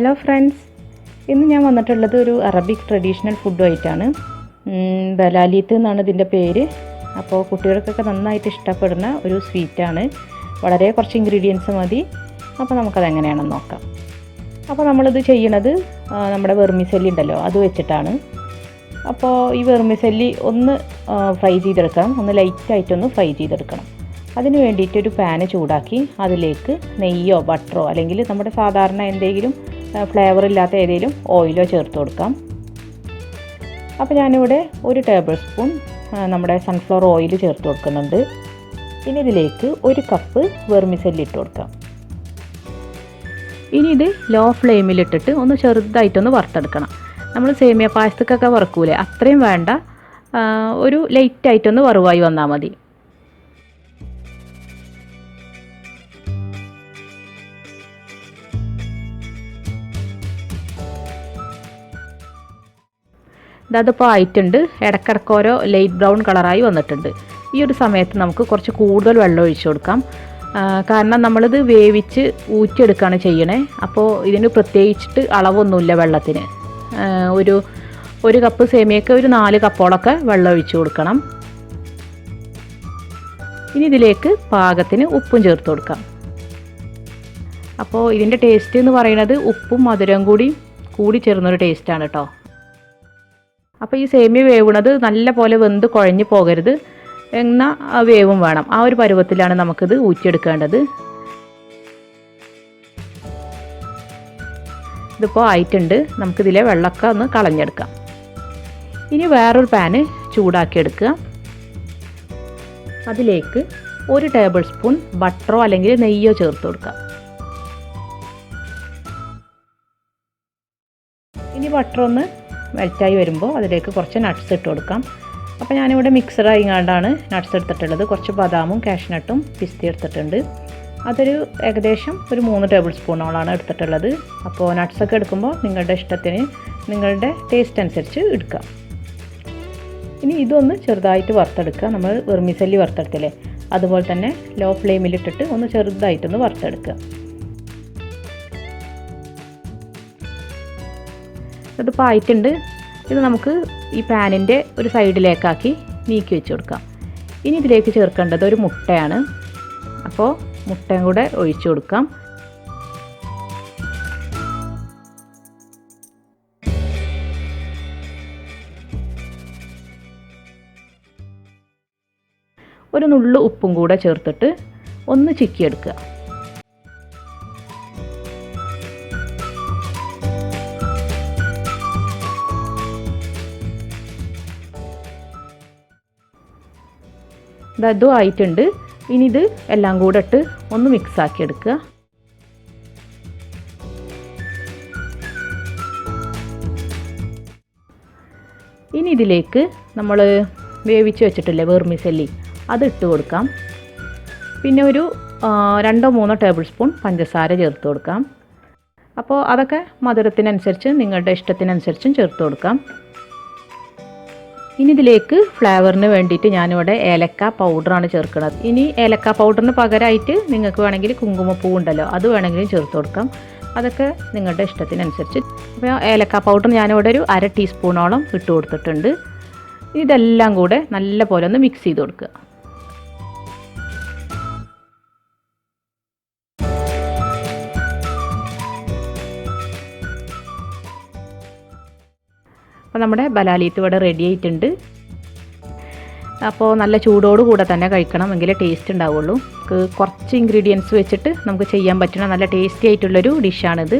Hello friends, ഇന്ന് ഞാൻ വന്നിട്ടുള്ളത് ഒരു അറബിക് ട്രഡീഷണൽ ഫുഡുമായിട്ടാണ്. ബലാലീത്ത് എന്നാണ് ഇതിൻ്റെ പേര്. അപ്പോൾ കുട്ടികൾക്കൊക്കെ നന്നായിട്ട് ഇഷ്ടപ്പെടുന്ന ഒരു സ്വീറ്റാണ്. വളരെ കുറച്ച് ഇൻഗ്രീഡിയൻസ് മതി. അപ്പോൾ നമുക്കത് എങ്ങനെയാണെന്ന് നോക്കാം. അപ്പോൾ നമ്മളിത് ചെയ്യണത് നമ്മുടെ വെർമിസെല്ലി ഉണ്ടല്ലോ, അത് വെച്ചിട്ടാണ്. അപ്പോൾ ഈ വെർമിസെല്ലി ഒന്ന് ഫ്രൈ ചെയ്തെടുക്കണം, ഒന്ന് ലൈറ്റായിട്ടൊന്ന് ഫ്രൈ ചെയ്തെടുക്കണം. അതിന് വേണ്ടിയിട്ടൊരു പാന് ചൂടാക്കി അതിലേക്ക് നെയ്യോ ബട്ടറോ അല്ലെങ്കിൽ നമ്മുടെ സാധാരണ എന്തെങ്കിലും ഫ്ലേവർ ഇല്ലാത്ത ഏതെങ്കിലും ഓയിലോ ചേർത്ത് കൊടുക്കാം. അപ്പോൾ ഞാനിവിടെ 1 ടേബിൾ സ്പൂൺ നമ്മുടെ സൺഫ്ലവർ ഓയിൽ ചേർത്ത് കൊടുക്കുന്നുണ്ട്. ഇനി ഇതിലേക്ക് 1 കപ്പ് വെർമിസെല്ലി ഇട്ട് കൊടുക്കാം. ഇനി ഇത് ലോ ഫ്ലെയിമിലിട്ടിട്ട് ഒന്ന് ചെറുതായിട്ടൊന്ന് വറുത്തെടുക്കണം. നമ്മൾ സേമിയ പായസത്തൊക്കെ വറുക്കൂലേ, അത്രയും വേണ്ട, ഒരു ലൈറ്റായിട്ടൊന്ന് വറുവായി വന്നാൽ മതി. അതിപ്പോൾ ആയിട്ടുണ്ട്. ഇടയ്ക്കിടയ്ക്ക് ഓരോ ലൈറ്റ് ബ്രൗൺ കളറായി വന്നിട്ടുണ്ട്. ഈ ഒരു സമയത്ത് നമുക്ക് കുറച്ച് കൂടുതൽ വെള്ളം ഒഴിച്ചു കൊടുക്കാം. കാരണം നമ്മളിത് വേവിച്ച് ഊറ്റിയെടുക്കുകയാണ് ചെയ്യണേ. അപ്പോൾ ഇതിന് പ്രത്യേകിച്ചിട്ട് അളവൊന്നുമില്ല വെള്ളത്തിന്. ഒരു കപ്പ് സേമിയക്ക് ഒരു 4 കപ്പോളൊക്കെ വെള്ളം ഒഴിച്ചു കൊടുക്കണം. ഇനി ഇതിലേക്ക് പാകത്തിന് ഉപ്പും ചേർത്ത് കൊടുക്കാം. അപ്പോൾ ഇതിൻ്റെ ടേസ്റ്റ് എന്ന് പറയുന്നത് ഉപ്പും മധുരവും കൂടി ചേർന്നൊരു ടേസ്റ്റാണ് കേട്ടോ. അപ്പോൾ ഈ സേമിയ വേവുന്നത് നല്ല പോലെ വെന്ത് കുഴഞ്ഞു പോകരുത്, എന്നാൽ വേവും വേണം. ആ ഒരു പരുവത്തിലാണ് നമുക്കിത് ഊറ്റിയെടുക്കേണ്ടത്. ഇതിപ്പോൾ ആയിട്ടുണ്ട്. നമുക്കിതിലെ വെള്ളമൊക്കെ ഒന്ന് കളഞ്ഞെടുക്കാം. ഇനി വേറൊരു പാന് ചൂടാക്കിയെടുക്കുക. അതിലേക്ക് 1 ടേബിൾ സ്പൂൺ ബട്ടറോ അല്ലെങ്കിൽ നെയ്യോ ചേർത്ത് കൊടുക്കാം. ഇനി ബട്ടർ ഒന്ന് മെൽറ്റായി വരുമ്പോൾ അതിലേക്ക് കുറച്ച് നട്ട്സ് ഇട്ട് കൊടുക്കാം. അപ്പോൾ ഞാനിവിടെ മിക്സർ ആയിങ്ങാണ്ടാണ് നട്ട്സ് എടുത്തിട്ടുള്ളത്. കുറച്ച് ബദാമും കാഷ്നട്ടും പിസ്തി എടുത്തിട്ടുണ്ട്. അതൊരു ഏകദേശം ഒരു 3 ടേബിൾ സ്പൂണോളാണ് എടുത്തിട്ടുള്ളത്. അപ്പോൾ നട്ട്സൊക്കെ എടുക്കുമ്പോൾ നിങ്ങളുടെ ഇഷ്ടത്തിന്, നിങ്ങളുടെ ടേസ്റ്റ് അനുസരിച്ച് എടുക്കാം. ഇനി ഇതൊന്ന് ചെറുതായിട്ട് വറുത്തെടുക്കുക. നമ്മൾ വെർമിസെല്ലി വറുത്തെടുത്തില്ലേ, അതുപോലെ തന്നെ ലോ ഫ്ലെയിമിലിട്ടിട്ട് ഒന്ന് ചെറുതായിട്ടൊന്ന് വറുത്തെടുക്കുക. ഇതിപ്പോൾ ആയിട്ടുണ്ട്. ഇത് നമുക്ക് ഈ പാനിൻ്റെ ഒരു സൈഡിലേക്കാക്കി നീക്കി വെച്ച് കൊടുക്കാം. ഇനി ഇതിലേക്ക് ചേർക്കേണ്ടത് ഒരു മുട്ടയാണ്. അപ്പോൾ മുട്ടയും കൂടെ ഒഴിച്ചു കൊടുക്കാം. ഒരു നുള്ളു ഉപ്പും കൂടെ ചേർത്തിട്ട് ഒന്ന് ചിക്കിയെടുക്കുക. ഇതും ആയിട്ടുണ്ട്. ഇനി ഇത് എല്ലാം കൂടെ ഇട്ട് ഒന്ന് മിക്സാക്കി എടുക്കുക. ഇനി ഇതിലേക്ക് നമ്മൾ വേവിച്ച് വെച്ചിട്ടില്ലേ വെർമിസെല്ലി, അത് ഇട്ട് കൊടുക്കാം. പിന്നെ ഒരു 2-3 ടേബിൾ സ്പൂൺ പഞ്ചസാര ചേർത്ത് കൊടുക്കാം. അപ്പോൾ അതൊക്കെ മധുരത്തിനനുസരിച്ച് നിങ്ങളുടെ ഇഷ്ടത്തിനനുസരിച്ചും ചേർത്ത് കൊടുക്കാം. ഇനി ഇതിലേക്ക് ഫ്ലേവറിന് വേണ്ടിയിട്ട് ഞാനിവിടെ ഏലക്ക പൗഡറാണ് ചേർക്കുന്നത്. ഇനി ഏലക്ക പൗഡറിന് പകരമായിട്ട് നിങ്ങൾക്ക് വേണമെങ്കിൽ കുങ്കുമപ്പൂ ഉണ്ടല്ലോ, അത് വേണമെങ്കിലും ചേർത്ത് കൊടുക്കാം. അതൊക്കെ നിങ്ങളുടെ ഇഷ്ടത്തിനനുസരിച്ച്. അപ്പോൾ ഏലക്ക പൗഡർ ഞാനിവിടെ ഒരു 1/2 ടീസ്പൂണോളം ഇട്ട് കൊടുത്തിട്ടുണ്ട്. ഇതെല്ലാം കൂടെ നല്ല പോലെ ഒന്ന് മിക്സ് ചെയ്ത് കൊടുക്കുക. അപ്പോൾ നമ്മുടെ ബലാലീത്ത് ഇവിടെ റെഡി ആയിട്ടുണ്ട്. അപ്പോൾ നല്ല ചൂടോട് കൂടെ തന്നെ കഴിക്കണം, എങ്കിലേ ടേസ്റ്റ് ഉണ്ടാവുള്ളൂ. കുറച്ച് ഇൻഗ്രീഡിയൻസ് വെച്ചിട്ട് നമുക്ക് ചെയ്യാൻ പറ്റുന്ന നല്ല ടേസ്റ്റി ആയിട്ടുള്ളൊരു ഡിഷാണിത്.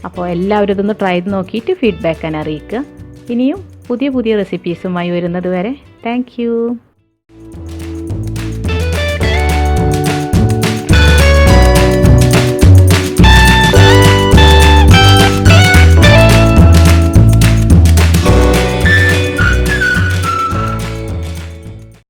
അപ്പോൾ എല്ലാവരും ഇതൊന്ന് ട്രൈ ചെയ്ത് നോക്കിയിട്ട് ഫീഡ്ബാക്ക് അറിയിക്കുക. ഇനിയും പുതിയ റെസിപ്പീസുമായി വരുന്നത് വരെ താങ്ക് യു.